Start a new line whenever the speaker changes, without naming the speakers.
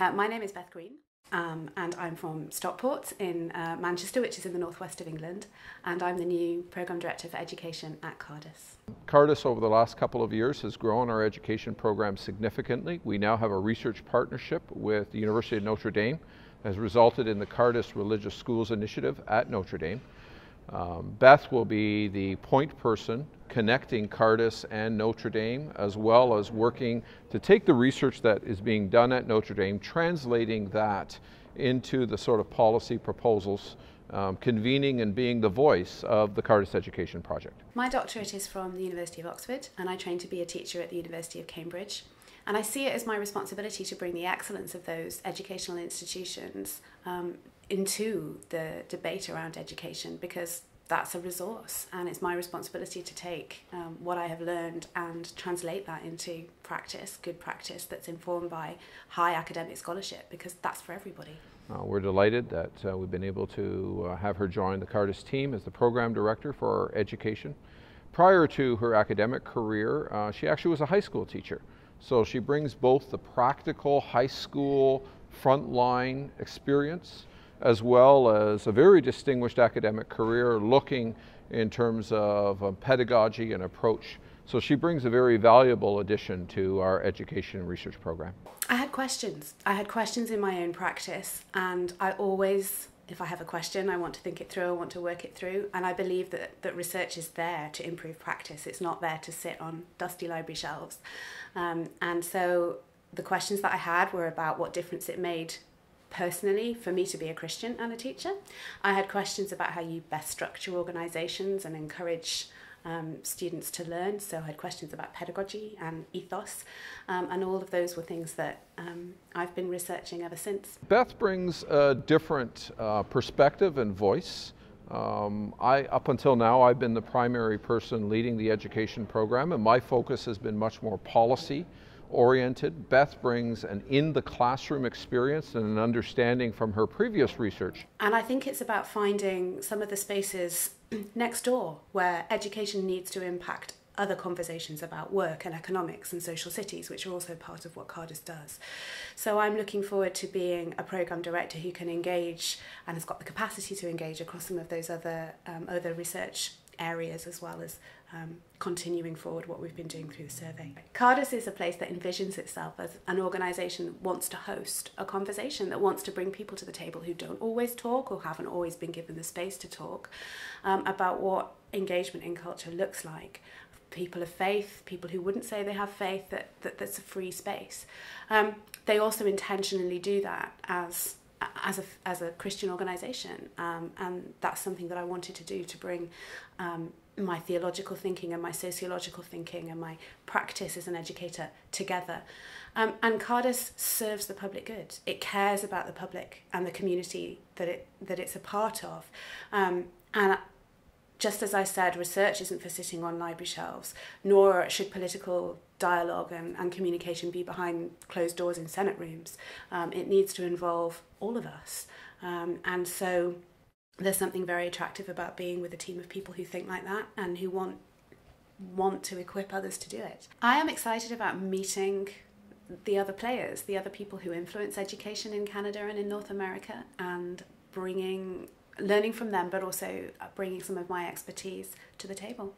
My name is Beth Green, and I'm from Stockport in Manchester, which is in the northwest of England, and I'm the new Programme Director for Education at Cardus.
Cardus over the last couple of years has grown our education program significantly. We now have a research partnership with the University of Notre Dame, has resulted in the Cardus Religious Schools Initiative at Notre Dame. Beth will be the point person connecting Cardus and Notre Dame, as well as working to take the research that is being done at Notre Dame, translating that into the sort of policy proposals, convening and being the voice of the Cardus Education Project.
My doctorate is from the University of Oxford, and I trained to be a teacher at the University of Cambridge. And I see it as my responsibility to bring the excellence of those educational institutions into the debate around education, because that's a resource, and it's my responsibility to take what I have learned and translate that into practice, good practice that's informed by high academic scholarship, because that's for everybody.
We're delighted that we've been able to have her join the Cardus team as the program director for education. Prior to her academic career, she actually was a high school teacher. So she brings both the practical high school frontline experience as well as a very distinguished academic career looking in terms of pedagogy and approach. So she brings a very valuable addition to our education and research program.
I had questions. I had questions in my own practice, and I always, if I have a question, I want to think it through, I want to work it through, and I believe that research is there to improve practice. It's not there to sit on dusty library shelves. And so the questions that I had were about what difference it made personally for me to be a Christian and a teacher. I had questions about how you best structure organisations and encourage students to learn. So I had questions about pedagogy and ethos, and all of those were things that I've been researching ever since.
Beth brings a different perspective and voice. Up until now, I've been the primary person leading the education program, and my focus has been much more policy oriented. Beth brings an in-the-classroom experience and an understanding from her previous research.
And I think it's about finding some of the spaces next door where education needs to impact other conversations about work and economics and social cities, which are also part of what Cardus does. So I'm looking forward to being a programme director who can engage and has got the capacity to engage across some of those other research areas, as well as continuing forward what we've been doing through the survey. Cardus is a place that envisions itself as an organisation that wants to host a conversation, that wants to bring people to the table who don't always talk or haven't always been given the space to talk about what engagement in culture looks like. People of faith, people who wouldn't say they have faith, that's a free space. They also intentionally do that as a Christian organisation, and that's something that I wanted to do, to bring my theological thinking and my sociological thinking and my practice as an educator together. And Cardus serves the public good. It cares about the public and the community that it's a part of. And just as I said, research isn't for sitting on library shelves, nor should political dialogue and communication be behind closed doors in Senate rooms. It needs to involve all of us. And so there's something very attractive about being with a team of people who think like that and who want to equip others to do it. I am excited about meeting the other players, the other people who influence education in Canada and in North America, and learning from them, but also bringing some of my expertise to the table.